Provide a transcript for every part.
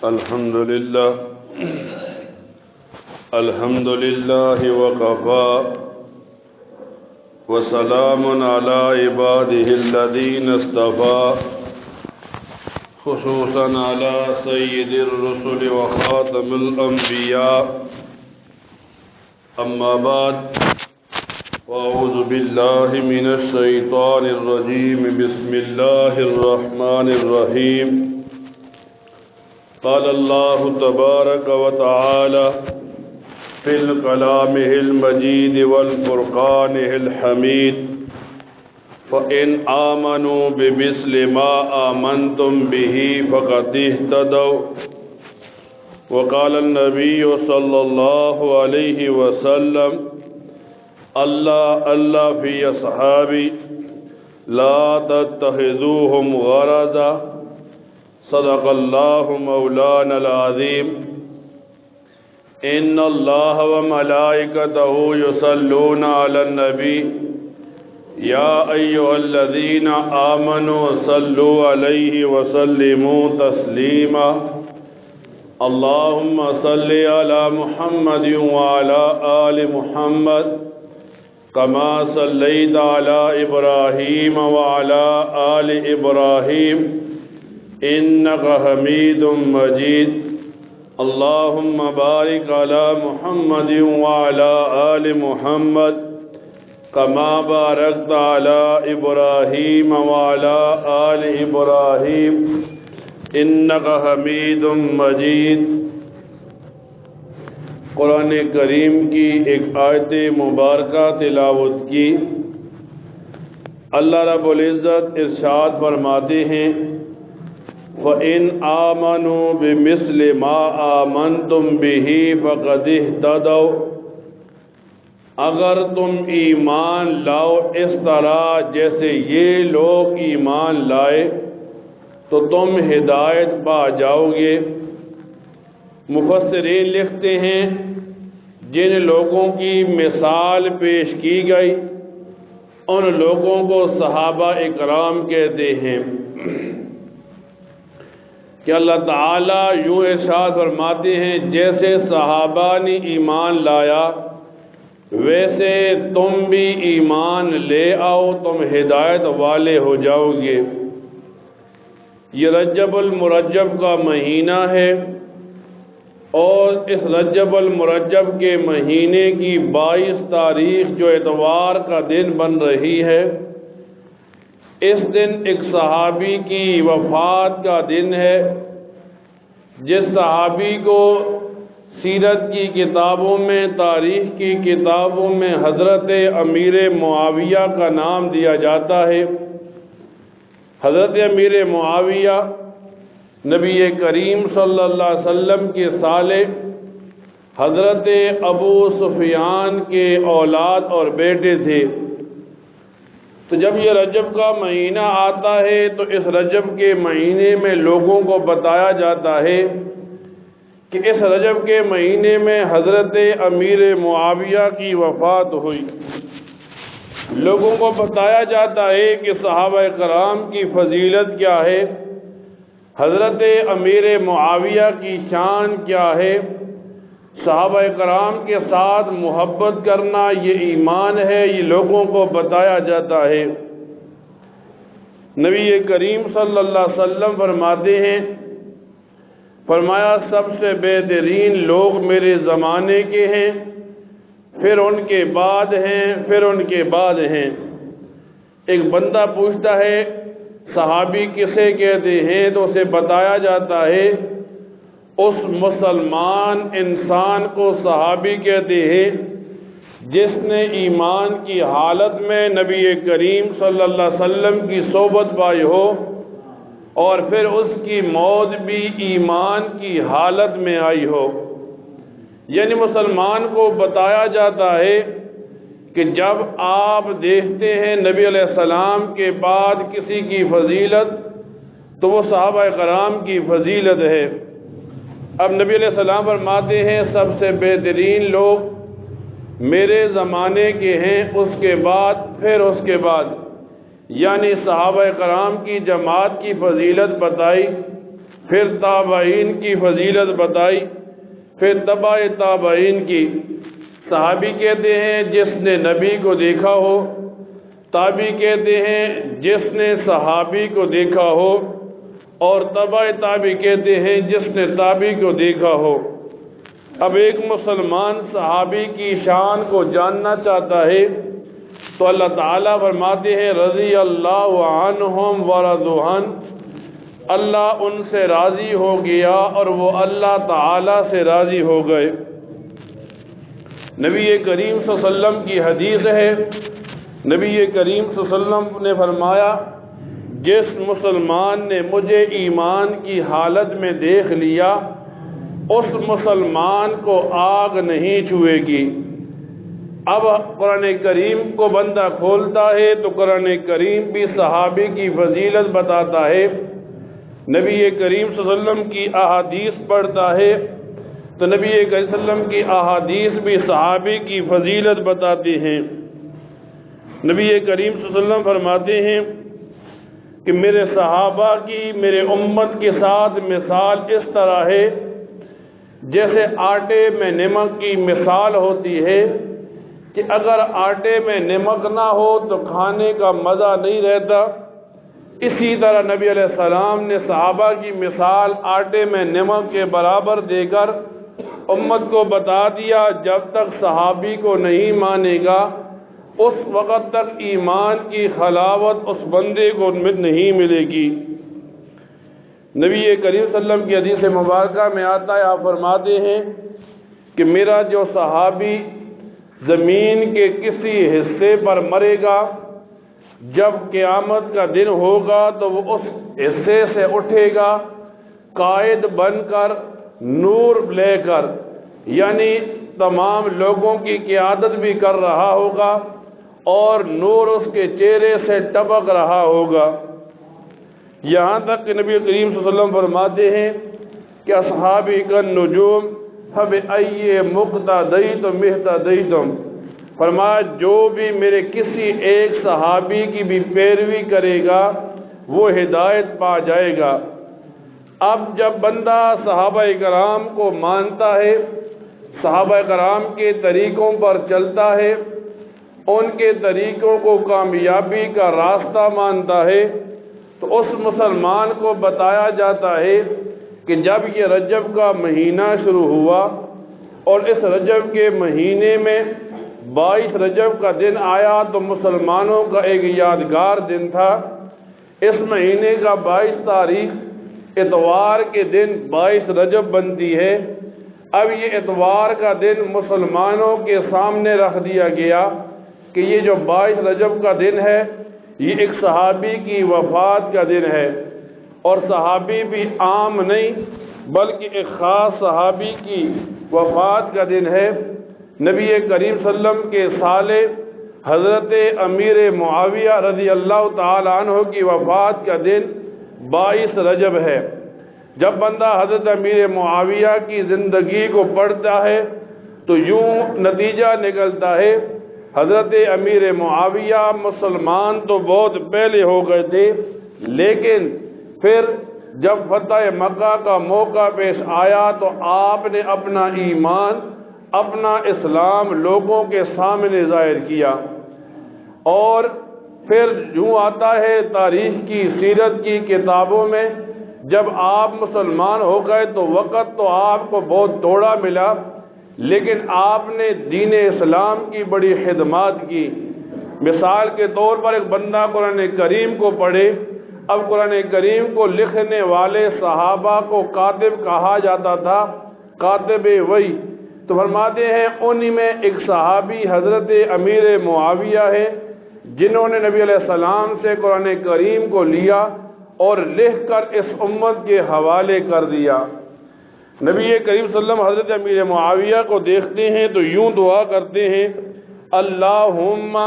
الحمد لله وكفى وسلام على عباده الذين اصطفى خصوصا على سيد الرسل وخاتم الأنبياء أما بعد وأعوذ بالله من الشيطان الرجيم بسم الله الرحمن الرحيم قال الله تبارك وتعالى في الكلامه المجيد والفرقانه الحميد فإن آمنوا بمثل ما آمنتم به فقد اهتدوا وقال النبي صلى الله عليه وسلم الله في أصحابي لا تتخذوهم غرضا صدق الله مولانا العظيم إن الله وملائكته يصلون على النبي يا أيها الذين آمنوا صلوا عليه وسلموا تسليما اللهم صل على محمد وعلى آل محمد كما صليت على إبراهيم وعلى آل إبراهيم إنك حميد مجيد اللهم بارك على محمد وعلى آل محمد كما باركت على إبراهيم وعلى آل إبراهيم إنك حميد مجيد قرآن کریم کی ایک آیت مبارکہ تلاوت کی۔ اللہ رب العزت ارشاد فرماتے ہیں وَإِنْ آمَنُوا بِمِثْلِ مَا آمَنْتُمْ بِهِ فَقَدِ اهْتَدَوْا، اگر تم ایمان لاؤ اس طرح جیسے یہ لوگ ایمان لائے تو تم ہدایت پا جاؤ گے۔ مفسرین لکھتے ہیں جن لوگوں کی مثال پیش کی گئی ان لوگوں کو صحابہ اکرام کہتے ہیں کہ اللہ تعالیٰ یوں ارشاد فرماتے ہیں جیسے صحابہ نے ایمان لایا ویسے تم بھی ایمان لے آؤ، تم ہدایت والے ہو جاؤ گے۔ یہ رجب المرجب کا مہینہ ہے اور اس رجب المرجب کے مہینے کی 22 تاریخ جو اتوار کا دن بن رہی ہے، اس دن ایک صحابی کی وفات کا دن ہے جس صحابی کو سیرت کی کتابوں میں، تاریخ کی کتابوں میں حضرت امیر معاویہ کا نام دیا جاتا ہے۔ حضرت امیر معاویہ نبی کریم صلی اللہ علیہ وسلم کے صالح حضرت ابو سفیان کے اولاد اور بیٹے تھے۔ تو جب یہ رجب کا مہینہ آتا ہے تو اس رجب کے مہینے میں لوگوں کو بتایا جاتا ہے کہ اس رجب کے مہینے میں حضرت امیر معاویہ کی وفات ہوئی۔ لوگوں کو بتایا جاتا ہے کہ صحابہ کرام کی فضیلت کیا ہے، حضرت امیر معاویہ کی شان کیا ہے، صحابہ کرام کے ساتھ محبت کرنا یہ ایمان ہے، یہ لوگوں کو بتایا جاتا ہے۔ نبی کریم صلی اللہ علیہ وسلم فرماتے ہیں، فرمایا سب سے بہترین لوگ میرے زمانے کے ہیں، پھر ان کے بعد ہیں، پھر ان کے بعد ہیں۔ ایک بندہ پوچھتا ہے صحابی کسے کہتے ہیں تو اسے بتایا جاتا ہے اس مسلمان انسان کو صحابی کہتے ہیں جس نے ایمان کی حالت میں نبی کریم صلی اللہ علیہ وسلم کی صحبت پائی ہو اور پھر اس کی موت بھی ایمان کی حالت میں آئی ہو۔ یعنی مسلمان کو بتایا جاتا ہے کہ جب آپ دیکھتے ہیں نبی علیہ السلام کے بعد کسی کی فضیلت تو وہ صحابہ کرام کی فضیلت ہے۔ اب نبی علیہ السلام فرماتے ہیں سب سے بہترین لوگ میرے زمانے کے ہیں، اس کے بعد پھر اس کے بعد، یعنی صحابہ کرام کی جماعت کی فضیلت بتائی پھر تابعین کی فضیلت بتائی، پھر تبع تابعین کی۔ صحابی کہتے ہیں جس نے نبی کو دیکھا ہو، تابعی کہتے ہیں جس نے صحابی کو دیکھا ہو، اور تبع تابعی کہتے ہیں جس نے تابعی کو دیکھا ہو۔ اب ایک مسلمان صحابی کی شان کو جاننا چاہتا ہے تو اللہ تعالیٰ فرماتے ہیں رضی اللہ عنہم ورضوا عنہ، اللہ ان سے راضی ہو گیا اور وہ اللہ تعالیٰ سے راضی ہو گئے۔ نبی کریم صلی اللہ علیہ وسلم کی حدیث ہے، نبی کریم صلی اللہ علیہ وسلم نے فرمایا جس مسلمان نے مجھے ایمان کی حالت میں دیکھ لیا اس مسلمان کو آگ نہیں چھوئے گی۔ اب قرآن کریم کو بندہ کھولتا ہے تو قرآن کریم بھی صحابی کی فضیلت بتاتا ہے، نبی کریم صلی اللہ علیہ وسلم کی احادیث پڑھتا ہے تو نبی کریم صلی اللہ علیہ وسلم کی احادیث بھی صحابی کی فضیلت بتاتی ہیں۔ نبی کریم صلی اللہ علیہ وسلم فرماتے ہیں کہ میرے صحابہ کی میرے امت کے ساتھ مثال اس طرح ہے جیسے آٹے میں نمک کی مثال ہوتی ہے کہ اگر آٹے میں نمک نہ ہو تو کھانے کا مزہ نہیں رہتا، اسی طرح نبی علیہ السلام نے صحابہ کی مثال آٹے میں نمک کے برابر دے کر امت کو بتا دیا جب تک صحابی کو نہیں مانے گا اس وقت تک ایمان کی حلاوت اس بندے کو نہیں ملے گی۔ نبی کریم صلی اللہ علیہ وسلم کی حدیث مبارکہ میں آتا ہے، آپ فرماتے ہیں کہ میرا جو صحابی زمین کے کسی حصے پر مرے گا جب قیامت کا دن ہوگا تو وہ اس حصے سے اٹھے گا قائد بن کر، نور لے کر، یعنی تمام لوگوں کی قیادت بھی کر رہا ہوگا اور نور اس کے چہرے سے ٹپک رہا ہوگا۔ یہاں تک کہ نبی کریم صلی اللہ علیہ وسلم فرماتے ہیں کہ اصحابی کالنجوم فبأی مقتدیتم اہتدیتم، فرمایا جو بھی میرے کسی ایک صحابی کی بھی پیروی کرے گا وہ ہدایت پا جائے گا۔ اب جب بندہ صحابہ کرام کو مانتا ہے، صحابہ کرام کے طریقوں پر چلتا ہے، ان کے طریقوں کو کامیابی کا راستہ مانتا ہے، تو اس مسلمان کو بتایا جاتا ہے کہ جب یہ رجب کا مہینہ شروع ہوا اور اس رجب کے مہینے میں 22 رجب کا دن آیا تو مسلمانوں کا ایک یادگار دن تھا۔ اس مہینے کا 22 تاریخ اتوار کے دن 22 رجب بنتی ہے۔ اب یہ اتوار کا دن مسلمانوں کے سامنے رکھ دیا گیا کہ یہ جو 22 رجب کا دن ہے یہ ایک صحابی کی وفات کا دن ہے، اور صحابی بھی عام نہیں بلکہ ایک خاص صحابی کی وفات کا دن ہے۔ نبی کریم صلی اللہ علیہ وسلم کے سالے حضرت امیر معاویہ رضی اللہ تعالی عنہ کی وفات کا دن 22 رجب ہے۔ جب بندہ حضرت امیر معاویہ کی زندگی کو پڑھتا ہے تو یوں نتیجہ نکلتا ہے حضرت امیر معاویہ مسلمان تو بہت پہلے ہو گئے تھے، لیکن پھر جب فتح مکہ کا موقع پیش آیا تو آپ نے اپنا ایمان، اپنا اسلام لوگوں کے سامنے ظاہر کیا۔ اور پھر یوں آتا ہے تاریخ کی، سیرت کی کتابوں میں، جب آپ مسلمان ہو گئے تو وقت تو آپ کو بہت تھوڑا ملا، لیکن آپ نے دین اسلام کی بڑی خدمات کی۔ مثال کے طور پر ایک بندہ قرآن کریم کو پڑھے، اب قرآن کریم کو لکھنے والے صحابہ کو کاتب کہا جاتا تھا، کاتب وحی، تو فرماتے ہیں انہی میں ایک صحابی حضرت امیر معاویہ ہے جنہوں نے نبی علیہ السلام سے قرآن کریم کو لیا اور لکھ کر اس امت کے حوالے کر دیا۔ نبی کریم صلی اللہ علیہ وسلم حضرت امیر معاویہ کو دیکھتے ہیں تو یوں دعا کرتے ہیں، اللہم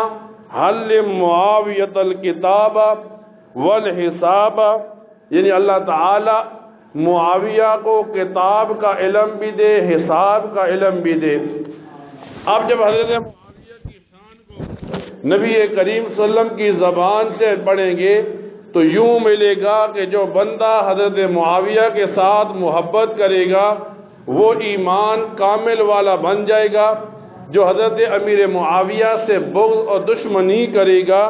حلم معاویۃ الکتاب والحساب، یعنی اللہ تعالی معاویہ کو کتاب کا علم بھی دے، حساب کا علم بھی دے۔ اب جب حضرت معاویہ کی شان کو نبی کریم صلی اللہ علیہ وسلم کی زبان سے پڑھیں گے تو یوں ملے گا کہ جو بندہ حضرت معاویہ کے ساتھ محبت کرے گا وہ ایمان کامل والا بن جائے گا، جو حضرت امیر معاویہ سے بغض اور دشمنی کرے گا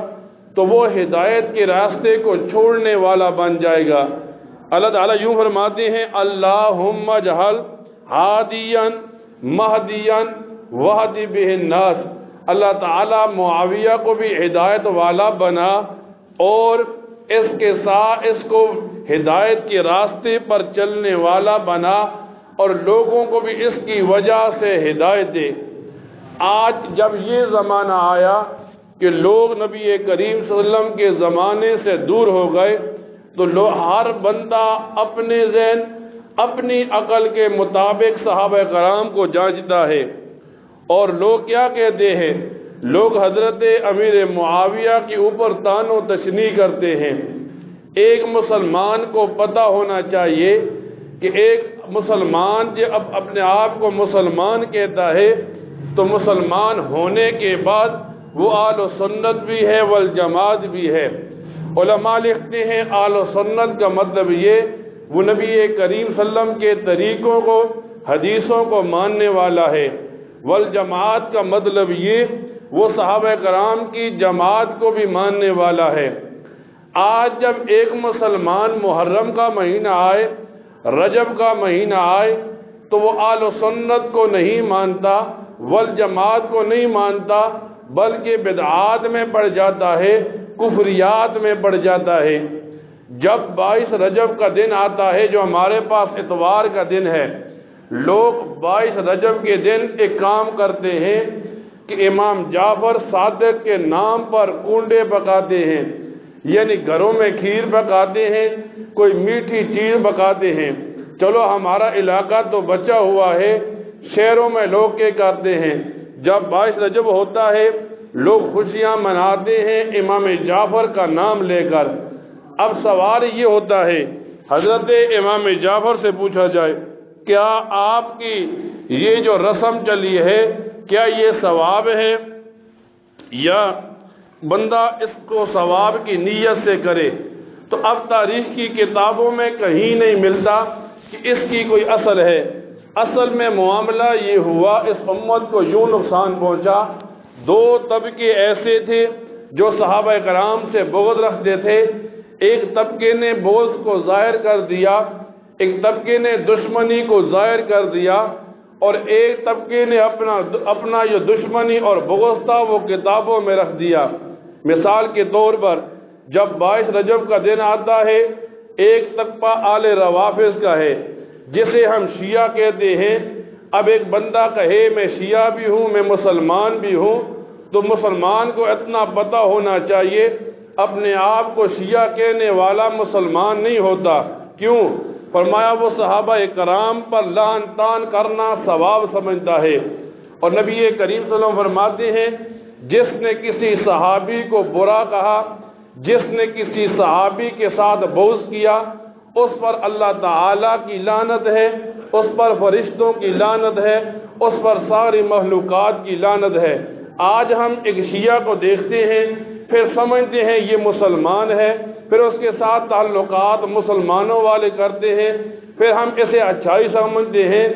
تو وہ ہدایت کے راستے کو چھوڑنے والا بن جائے گا۔ اللہ تعالیٰ یوں فرماتے ہیں اللہم اجعل ہادیاً مہدیاً وہدی بہ الناس، اللہ تعالیٰ معاویہ کو بھی ہدایت والا بنا اور اس کے ساتھ اس کو ہدایت کے راستے پر چلنے والا بنا اور لوگوں کو بھی اس کی وجہ سے ہدایت دے۔ آج جب یہ زمانہ آیا کہ لوگ نبی کریم صلی اللہ علیہ وسلم کے زمانے سے دور ہو گئے تو ہر بندہ اپنے ذہن اپنی عقل کے مطابق صحابہ کرام کو جانچتا ہے، اور لوگ کیا کہتے ہیں؟ لوگ حضرت امیر معاویہ کے اوپر طعن و تشنیع کرتے ہیں۔ ایک مسلمان کو پتہ ہونا چاہیے کہ ایک مسلمان جو اب اپنے آپ کو مسلمان کہتا ہے تو مسلمان ہونے کے بعد وہ اہل سنت بھی ہے والجماعت بھی ہے۔ علماء لکھتے ہیں اہل سنت کا مطلب یہ وہ نبی کریم صلی اللہ علیہ وسلم کے طریقوں کو حدیثوں کو ماننے والا ہے، والجماعت کا مطلب یہ وہ صحابہ کرام کی جماعت کو بھی ماننے والا ہے۔ آج جب ایک مسلمان محرم کا مہینہ آئے، رجب کا مہینہ آئے تو وہ اہل سنت کو نہیں مانتا، والجماعت کو نہیں مانتا، بلکہ بدعات میں پڑ جاتا ہے، کفریات میں پڑ جاتا ہے۔ جب 22 رجب کا دن آتا ہے جو ہمارے پاس اتوار کا دن ہے، لوگ 22 رجب کے دن ایک کام کرتے ہیں کہ امام جعفر صادق کے نام پر کنڈے پکاتے ہیں، یعنی گھروں میں کھیر پکاتے ہیں، کوئی میٹھی چیز پکاتے ہیں۔ چلو ہمارا علاقہ تو بچا ہوا ہے، شہروں میں لوگ کیا کرتے ہیں؟ جب 22 رجب ہوتا ہے لوگ خوشیاں مناتے ہیں امام جعفر کا نام لے کر۔ اب سوال یہ ہوتا ہے حضرت امام جعفر سے پوچھا جائے کیا آپ کی یہ جو رسم چلی ہے کیا یہ ثواب ہے یا بندہ اس کو ثواب کی نیت سے کرے؟ تو اب تاریخ کی کتابوں میں کہیں نہیں ملتا کہ اس کی کوئی اصل ہے۔ اصل میں معاملہ یہ ہوا اس امت کو یوں نقصان پہنچا، دو طبقے ایسے تھے جو صحابہ کرام سے بغض رکھتے تھے، ایک طبقے نے بغض کو ظاہر کر دیا، ایک طبقے نے دشمنی کو ظاہر کر دیا، اور ایک طبقے نے اپنا جو دشمنی اور بغض تھا وہ کتابوں میں رکھ دیا۔ مثال کے طور پر جب 22 رجب کا دن آتا ہے ایک طبقہ آل روافض کا ہے جسے ہم شیعہ کہتے ہیں۔ اب ایک بندہ کہے میں شیعہ بھی ہوں میں مسلمان بھی ہوں تو مسلمان کو اتنا پتہ ہونا چاہیے اپنے آپ کو شیعہ کہنے والا مسلمان نہیں ہوتا۔ کیوں؟ فرمایا وہ صحابہ کرام پر لعن طعن کرنا ثواب سمجھتا ہے، اور نبی کریم صلی اللہ علیہ وسلم فرماتے ہیں جس نے کسی صحابی کو برا کہا، جس نے کسی صحابی کے ساتھ بغض کیا، اس پر اللہ تعالیٰ کی لعنت ہے، اس پر فرشتوں کی لعنت ہے، اس پر ساری مخلوقات کی لعنت ہے۔ آج ہم ایک شیعہ کو دیکھتے ہیں پھر سمجھتے ہیں یہ مسلمان ہے، پھر اس کے ساتھ تعلقات مسلمانوں والے کرتے ہیں، پھر ہم اسے اچھائی سمجھتے ہیں۔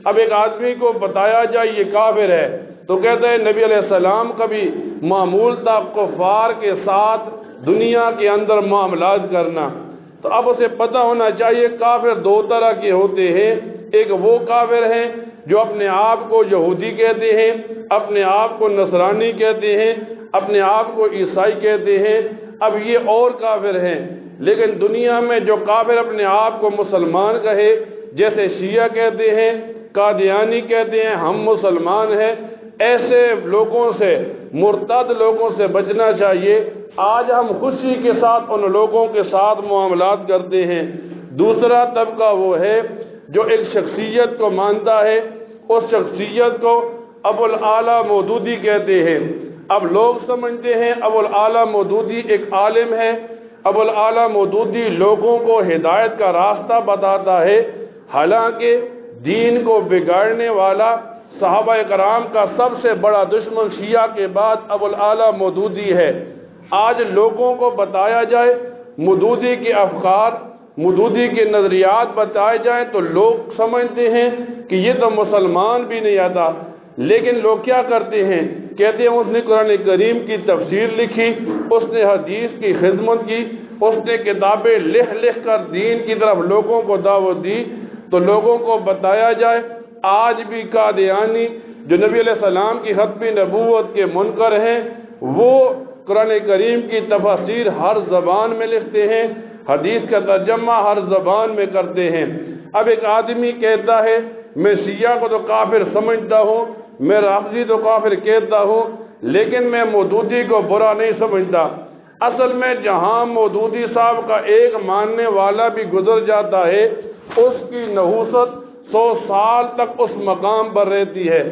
اب ایک آدمی کو بتایا جائے یہ کافر ہے تو کہتے ہیں نبی علیہ السلام کا بھی معمول تھا کفار کے ساتھ دنیا کے اندر معاملات کرنا۔ تو اب اسے پتہ ہونا چاہیے کافر دو طرح کے ہوتے ہیں، ایک وہ کافر ہیں جو اپنے آپ کو یہودی کہتے ہیں، اپنے آپ کو نصرانی کہتے ہیں، اپنے آپ کو عیسائی کہتے ہیں۔ اب یہ اور کافر ہیں، لیکن دنیا میں جو کافر اپنے آپ کو مسلمان کہے، جیسے شیعہ کہتے ہیں، قادیانی کہتے ہیں ہم مسلمان ہیں، ایسے لوگوں سے، مرتد لوگوں سے بچنا چاہیے۔ آج ہم خوشی کے ساتھ ان لوگوں کے ساتھ معاملات کرتے ہیں۔ دوسرا طبقہ وہ ہے جو ایک شخصیت کو مانتا ہے، اس شخصیت کو ابو الاعلیٰ مودودی کہتے ہیں۔ اب لوگ سمجھتے ہیں ابو الاعلیٰ مودودی ایک عالم ہے، ابو الاعلیٰ مودودی لوگوں کو ہدایت کا راستہ بتاتا ہے، حالانکہ دین کو بگاڑنے والا صحابہ کرام کا سب سے بڑا دشمن شیعہ کے بعد ابو الاعلیٰ مودودی ہے۔ آج لوگوں کو بتایا جائے مودودی کے افکار، مودودی کے نظریات بتائے جائیں تو لوگ سمجھتے ہیں کہ یہ تو مسلمان بھی نہیں آتا، لیکن لوگ کیا کرتے ہیں، کہتے ہیں اس نے قرآن کریم کی تفسیر لکھی، اس نے حدیث کی خدمت کی، اس نے کتابیں لکھ لکھ کر دین کی طرف لوگوں کو دعوت دی، تو لوگوں کو بتایا جائے آج بھی قادیانی جو نبی علیہ السلام کی ختم نبوت کے منکر ہیں، وہ قرآن کریم کی تفسیر ہر زبان میں لکھتے ہیں، حدیث کا ترجمہ ہر زبان میں کرتے ہیں۔ اب ایک آدمی کہتا ہے میں شیعہ کو تو کافر سمجھتا ہوں، میں رافضی تو کافر کہتا ہوں، لیکن میں مودودی کو برا نہیں سمجھتا۔ اصل میں جہاں مودودی صاحب کا ایک ماننے والا بھی گزر جاتا ہے، اس کی نحوست 100 سال تک اس مقام پر رہتی ہے۔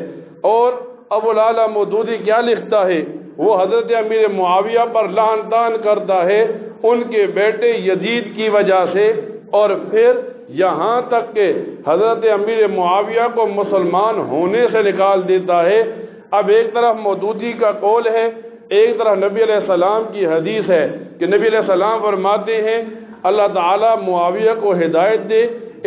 اور ابو العلا مودودی کیا لکھتا ہے، وہ حضرت امیر معاویہ پر لعن طعن کرتا ہے ان کے بیٹے یزید کی وجہ سے، اور پھر یہاں تک کہ حضرت امیر معاویہ کو مسلمان ہونے سے نکال دیتا ہے۔ اب ایک طرف مودودی کا قول ہے، ایک طرف نبی علیہ السلام کی حدیث ہے کہ نبی علیہ السلام فرماتے ہیں اللہ تعالیٰ معاویہ کو ہدایت دے،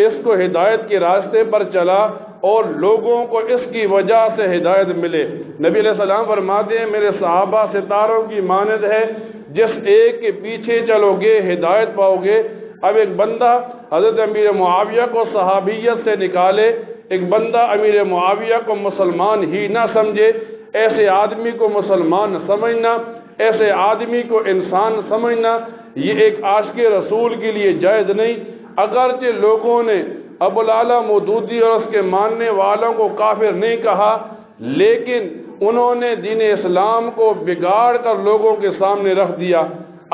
اس کو ہدایت کے راستے پر چلا اور لوگوں کو اس کی وجہ سے ہدایت ملے۔ نبی علیہ السلام فرماتے ہیں میرے صحابہ ستاروں کی مانند ہے، جس ایک کے پیچھے چلو گے ہدایت پاؤ گے۔ اب ایک بندہ حضرت امیر معاویہ کو صحابیت سے نکالے، ایک بندہ امیر معاویہ کو مسلمان ہی نہ سمجھے، ایسے آدمی کو مسلمان سمجھنا، ایسے آدمی کو انسان سمجھنا، یہ ایک عاشق رسول کے لیے جائز نہیں۔ اگرچہ لوگوں نے ابو العلا مودودی اور اس کے ماننے والوں کو کافر نہیں کہا، لیکن انہوں نے دین اسلام کو بگاڑ کر لوگوں کے سامنے رکھ دیا۔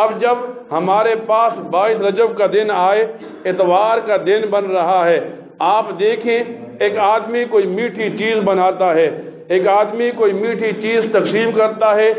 اب جب ہمارے پاس 22 رجب کا دن آئے، اتوار کا دن بن رہا ہے، آپ دیکھیں ایک آدمی کوئی میٹھی چیز بناتا ہے، ایک آدمی کوئی میٹھی چیز تقسیم کرتا ہے،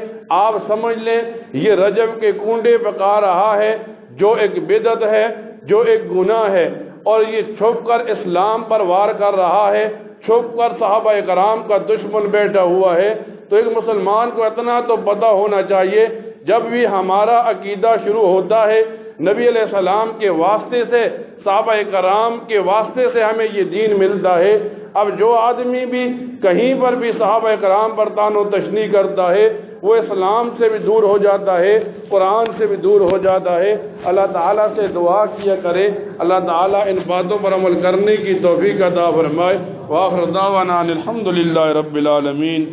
آپ سمجھ لیں یہ رجب کے کنڈے پکا رہا ہے، جو ایک بدعت ہے، جو ایک گناہ ہے، اور یہ چھپ کر اسلام پر وار کر رہا ہے، چھپ کر صحابہ کرام کا دشمن بیٹھا ہوا ہے۔ تو ایک مسلمان کو اتنا تو پتہ ہونا چاہیے، جب بھی ہمارا عقیدہ شروع ہوتا ہے نبی علیہ السلام کے واسطے سے، صحابہ کرام کے واسطے سے ہمیں یہ دین ملتا ہے۔ اب جو آدمی بھی کہیں پر بھی صحابہ کرام پر طعن و تشنیع کرتا ہے، وہ اسلام سے بھی دور ہو جاتا ہے، قرآن سے بھی دور ہو جاتا ہے۔ اللہ تعالیٰ سے دعا کیا کرے اللہ تعالیٰ ان باتوں پر عمل کرنے کی توفیق عطا فرمائے۔ وآخر دعوانا ان الحمد للہ رب العالمین۔